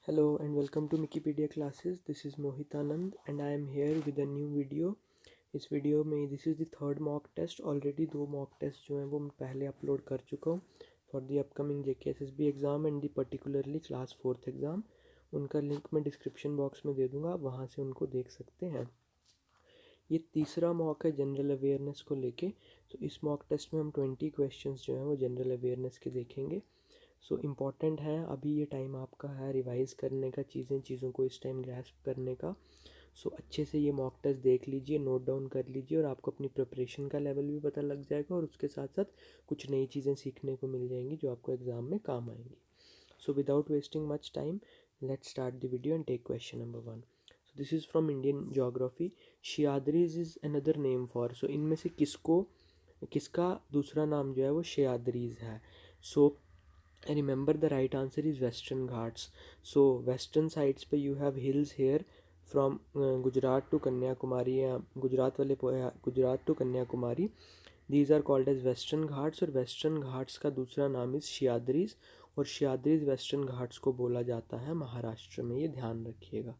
Hello and welcome to Wikipedia classes. This is Mohit Anand and I am here with a new video. इस video में this is the third mock test. Already दो mock test जो हैं वो मैं पहले upload कर चुका हूँ for the upcoming JKSSB exam and the particularly class 4th exam. उनका लिंक मैं डिस्क्रिप्शन बॉक्स में दे दूँगा, आप वहाँ से उनको देख सकते हैं. ये तीसरा मॉक है जनरल अवेयरनेस को लेके. तो इस मॉक टेस्ट में हम 20 क्वेश्चंस जो हैं वो जनरल अवेयरनेस के देखेंगे. सो इम्पॉर्टेंट है, अभी ये टाइम आपका है रिवाइज़ करने का, चीज़ों को इस टाइम ग्रैस्प करने का. सो अच्छे से ये मॉक टेस्ट देख लीजिए, नोट डाउन कर लीजिए और आपको अपनी प्रिपरेशन का लेवल भी पता लग जाएगा और उसके साथ साथ कुछ नई चीज़ें सीखने को मिल जाएंगी जो आपको एग्ज़ाम में काम आएंगी. So without wasting much time let's start the video and take question number 1. So this is from Indian geography. Sahyadris is another name for. So इनमें से किसका दूसरा नाम जो है वो शियाद्रीज है. सो remember the right answer is Western Ghats. So western sides पे you have hills here from Gujarat to Kanyakumari या Gujarat to Kanyakumari. These are called as Western Ghats और Western Ghats का दूसरा नाम is शियाद्रीज और शियाद्रीज Western Ghats को बोला जाता है महाराष्ट्र में, ये ध्यान रखिएगा.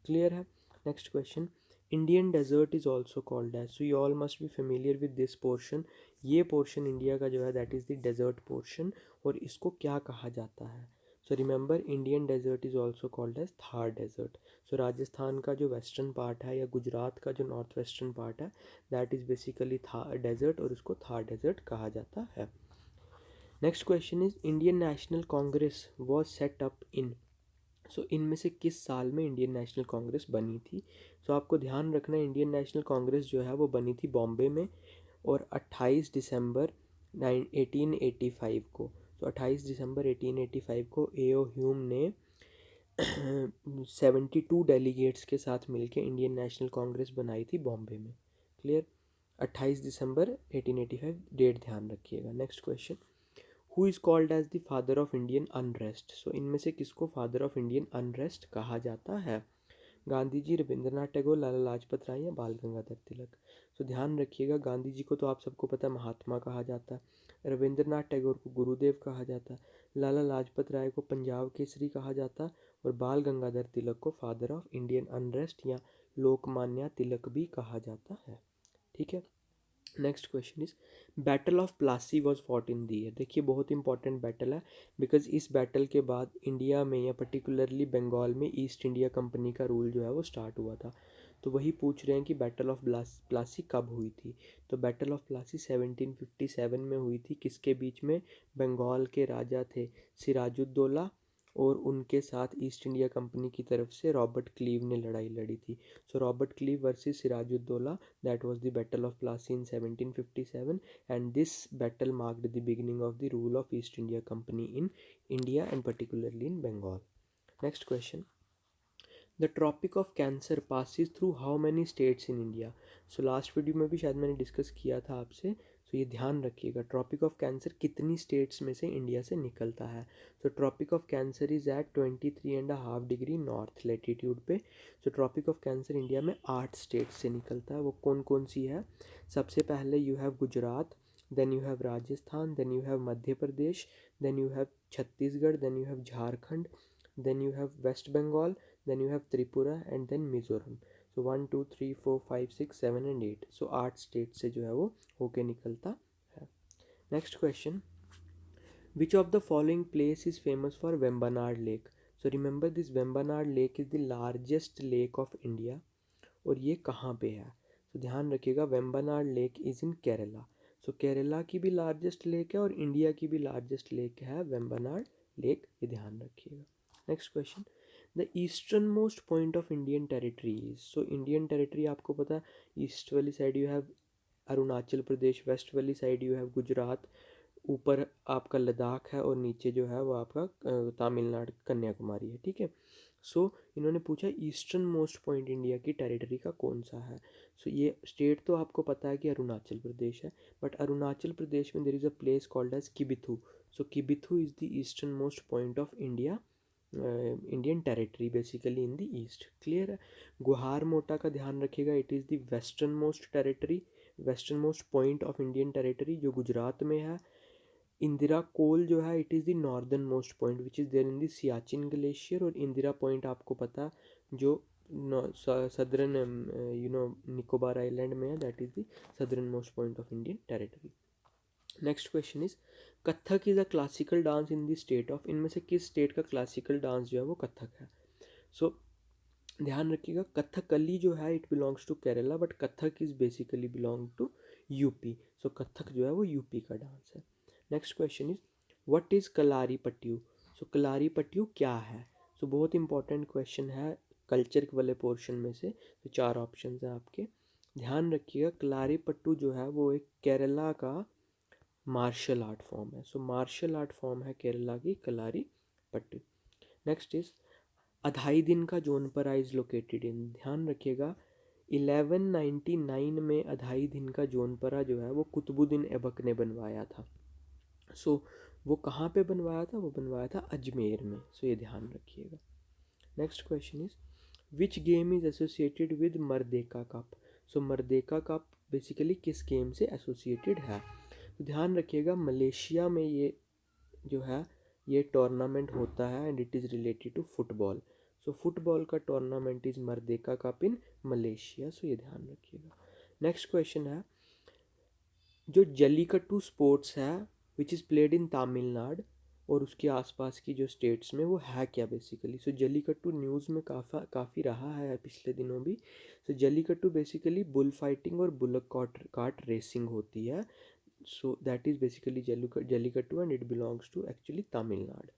क्लियर है. Next question. Indian desert is also called as. So you all must be familiar with this portion. ये पोर्शन इंडिया का जो है that is the desert portion और इसको क्या कहा जाता है. So remember Indian desert is also called as Thar desert. So Rajasthan का जो वेस्टर्न पार्ट है या गुजरात का जो नॉर्थ वेस्टर्न पार्ट है that is basically Thar desert और उसको थार डेजर्ट कहा जाता है. Next question is Indian National Congress was set up in. So इनमें से किस साल में इंडियन नेशनल कांग्रेस बनी थी. सो आपको ध्यान रखना है इंडियन नेशनल कांग्रेस जो है वो बनी थी बॉम्बे में और 28 दिसंबर 1885 को. तो 28 दिसंबर 1885 को ए.ओ. ह्यूम ने 72 डेलीगेट्स के साथ मिलकर इंडियन नेशनल कांग्रेस बनाई थी बॉम्बे में. क्लियर. 28 दिसंबर 1885 डेट ध्यान रखिएगा. Next question. Who is called as the father of Indian unrest. So इनमें से किसको फादर ऑफ इंडियन अनरेस्ट कहा जाता है. गांधी जी, रविंद्रनाथ टैगोर, लाला लाजपत राय या बाल गंगाधर तिलक. तो ध्यान रखिएगा, गांधी जी को तो आप सबको पता है महात्मा कहा जाता है, रविंद्रनाथ टैगोर को गुरुदेव कहा जाता है, लाला लाजपत राय को पंजाब केसरी कहा जाता है और बाल गंगाधर तिलक को फादर ऑफ इंडियन अनरेस्ट या लोकमान्य तिलक भी कहा जाता है. ठीक है. Next question is battle of Plassey was fought in the year. देखिए बहुत इंपॉर्टेंट बैटल है बिकॉज इस बैटल के बाद इंडिया में या पर्टिकुलरली बंगाल में ईस्ट इंडिया कंपनी का रूल जो है वो स्टार्ट हुआ था. तो वही पूछ रहे हैं कि बैटल ऑफ प्लासी कब हुई थी. तो बैटल ऑफ प्लासी 1757 में हुई थी. किसके बीच में. बंगाल के राजा थे सिराजुद्दौला और उनके साथ ईस्ट इंडिया कंपनी की तरफ से रॉबर्ट क्लीव ने लड़ाई लड़ी थी. So Robert Clive versus Sirajuddaula, that was the battle of Plassey in 1757 and this battle marked the beginning of the rule of East India Company in India and particularly in Bengal. Next question. The Tropic of Cancer passes through how many states in India. So last video में भी शायद मैंने discuss किया था आपसे. सो ये ध्यान रखिएगा ट्रॉपिक ऑफ कैंसर कितनी स्टेट्स में से इंडिया से निकलता है. So tropic of cancer is at 23.5 degree north latitude पे. So tropic of cancer India में 8 स्टेट से निकलता है. वो कौन कौन सी है. सबसे पहले you have Gujarat, then you have Rajasthan, then you have Madhya Pradesh, then you have Chhattisgarh, then you have Jharkhand, then you have West Bengal, then you have Tripura and then Mizoram. So 1 2 3 4 5 6 7 and 8. So 8 state से जो है वो होके निकलता है. Next question. Which of the following place is famous for Vembanad lake. So remember this Vembanad lake is the largest lake of India और ये कहाँ पे है. तो ध्यान रखिएगा Vembanad lake is in Kerala. So Kerala की भी लार्जेस्ट लेक है और इंडिया की भी लार्जेस्ट लेक है वेम्बनाड लेक, ये ध्यान रखिएगा. Next question. The eastern most point of Indian territories. So Indian territory आपको पता है ईस्ट वाली side you have Arunachal Pradesh, west वाली साइड यू हैव गुजरात, ऊपर आपका लद्दाख है और नीचे जो है वो आपका तमिलनाडु कन्याकुमारी है. ठीक है. सो इन्होंने पूछा ईस्टर्न मोस्ट पॉइंट इंडिया की टेरिटरी का कौन सा है. सो ये स्टेट तो आपको पता है कि अरुणाचल प्रदेश है, बट अरुणाचल प्रदेश में there is a place called as Kibithu. So Kibithu is the eastern most point of India, Indian territory basically in the east. Clear है. गुहार मोटा का ध्यान रखिएगा, it is the western most territory, western most point of Indian territory जो गुजरात में है. इंदिरा कोल जो है it is the northern most point which is there in the Siachen glacier, और इंदिरा पॉइंट आपको पता जो सदर्न निकोबार आइलैंड में है, that is the southern most point of Indian territory. Next question is Kathak is a classical dance in the state of, इनमें से किस state का क्लासिकल डांस जो है वो कथक है? सो ध्यान रखिएगा कथकली जो है it belongs to Kerala, but Kathak is basically belong to UP. So Kathak जो है वो यूपी का डांस है। Next question is what is Kalari Pattu? So Kalari Pattu क्या है? सो बहुत इंपॉर्टेंट क्वेश्चन है कल्चर वाले पोर्शन में से। तो 4 ऑप्शन है आपके, ध्यान रखिएगा। कलारी पट्टू जो है वो एक केरला का मार्शल आर्ट फॉर्म है। सो मार्शल आर्ट फॉर्म है केरला की कलारी पट्टू। नेक्स्ट इज अधाई दिन का जोनपरा इज लोकेटेड इन, ध्यान रखिएगा 1199 में अधाई दिन का जोनपरा जो है वो कुतुबुद्दीन ऐबक ने बनवाया था। सो वो कहाँ पे बनवाया था? वो बनवाया था अजमेर में। सो ये ध्यान रखिएगा। Next question is which game is associated with Merdeka cup? So Merdeka cup basically किस गेम से एसोसिएटेड है? तो ध्यान रखिएगा मलेशिया में ये जो है ये टूर्नामेंट होता है and it is related to football. So football का tournament is Merdeka cup in Malaysia. So ये ध्यान रखिएगा। नेक्स्ट क्वेश्चन है जो जल्लीकट्टू स्पोर्ट्स है which is played in Tamil Nadu और उसके आसपास की जो स्टेट्स में, वो है क्या बेसिकली? सो जल्लीकट्टू न्यूज़ में काफ़ी रहा है पिछले दिनों भी। सो जल्लीकट्टू बेसिकली बुल फाइटिंग और बुलक कार्ट रेसिंग होती है। So that is basically Jallikattu and it belongs to actually Tamil Nadu.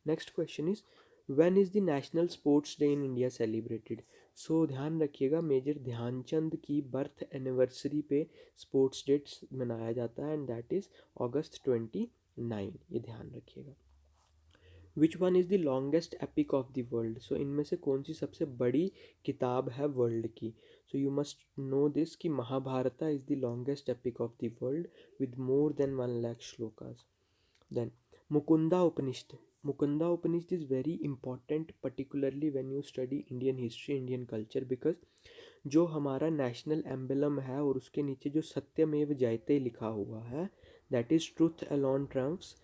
Next question is when is the National Sports Day in India celebrated? So ध्यान रखिएगा major Dhyanchand की birth anniversary पे sports day मनाया जाता है and that is अगस्त 29। ये ध्यान रखिएगा। Which one is the longest epic of the world? So इनमें से कौन सी सबसे बड़ी किताब है वर्ल्ड की? So you must know this कि Mahabharata is the longest epic of the world with more than 1 lakh shlokas. Then Mukunda Upanishad. Mukunda Upanishad is very important particularly when you study Indian history, Indian culture, because जो हमारा national emblem है और उसके नीचे जो सत्यमेव जयते लिखा हुआ है that is truth alone Trump's,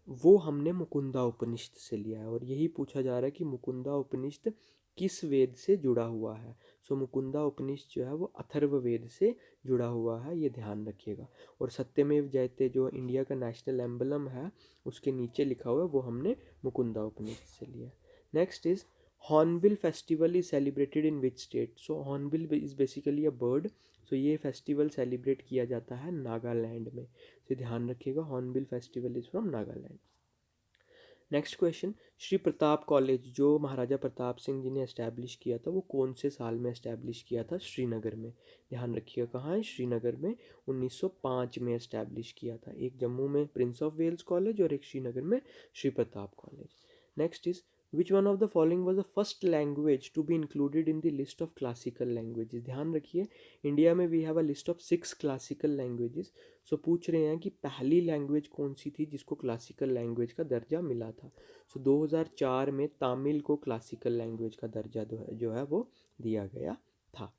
वो हमने मुकुंदा उपनिषद से लिया है। और यही पूछा जा रहा है कि मुकुंदा उपनिषद किस वेद से जुड़ा हुआ है? सो मुकुंदा उपनिषद जो है वो अथर्व वेद से जुड़ा हुआ है, ये ध्यान रखिएगा। और सत्यमेव जयते जो इंडिया का नेशनल एम्बलम है उसके नीचे लिखा हुआ है वो हमने मुकुंदा उपनिषद से लिया है। Next is Hornbill Festival is celebrated in which state? So hornbill is basically a bird. So ये फेस्टिवल सेलिब्रेट किया जाता है नागालैंड में। तो ध्यान रखिएगा hornbill Festival is from Nagaland. Next question Shri Pratap college जो महाराजा प्रताप सिंह जी ने एस्टैब्लिश किया था वो कौन से साल में एस्टैब्लिश किया था? श्रीनगर में। ध्यान रखिएगा कहाँ है? श्रीनगर में 1905 में एस्टैब्लिश किया था। एक जम्मू में प्रिंस ऑफ वेल्स कॉलेज और एक श्रीनगर में Shri Pratap college. Next is which one of the following was the first language to be included in the list of classical languages? ध्यान रखिए इंडिया में we have a list of 6 classical languages. So पूछ रहे हैं कि पहली लैंग्वेज कौन सी थी जिसको क्लासिकल लैंग्वेज का दर्जा मिला था? सो 2004 में तमिल को क्लासिकल लैंग्वेज का दर्जा जो है वो दिया गया था।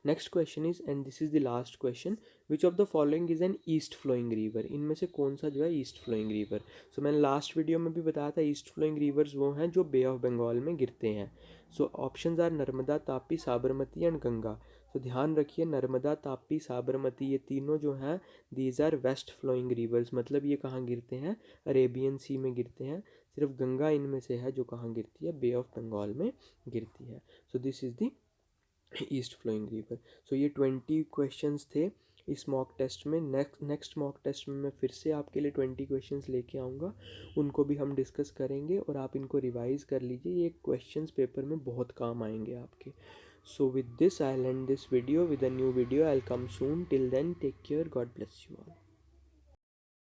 Next question is and this is the last question which of the following is an east flowing river? इनमें से कौन सा जो है ईस्ट फ्लोइंग रिवर? सो मैंने लास्ट वीडियो में भी बताया था ईस्ट फ्लोइंग रिवर्स वो हैं जो बे ऑफ बंगाल में गिरते हैं। So options are Narmada, Tapi, Sabarmati and Ganga. तो ध्यान रखिए नर्मदा, तापी, साबरमती ये तीनों जो हैं these are west flowing rivers, मतलब ये कहाँ गिरते हैं? अरेबियन सी में गिरते हैं। सिर्फ गंगा इनमें से है जो कहाँ गिरती है? बे ऑफ बंगाल में गिरती है। So this is the east flowing river. So ये 20 क्वेश्चंस थे इस मॉक टेस्ट में। नेक्स्ट मॉक टेस्ट में मैं फिर से आपके लिए 20 क्वेश्चंस लेके आऊँगा, उनको भी हम डिस्कस करेंगे और आप इनको रिवाइज कर लीजिए। ये क्वेश्चंस पेपर में बहुत काम आएंगे आपके। So with this I end this video with a new video I will come soon. Till then take care, God bless you all.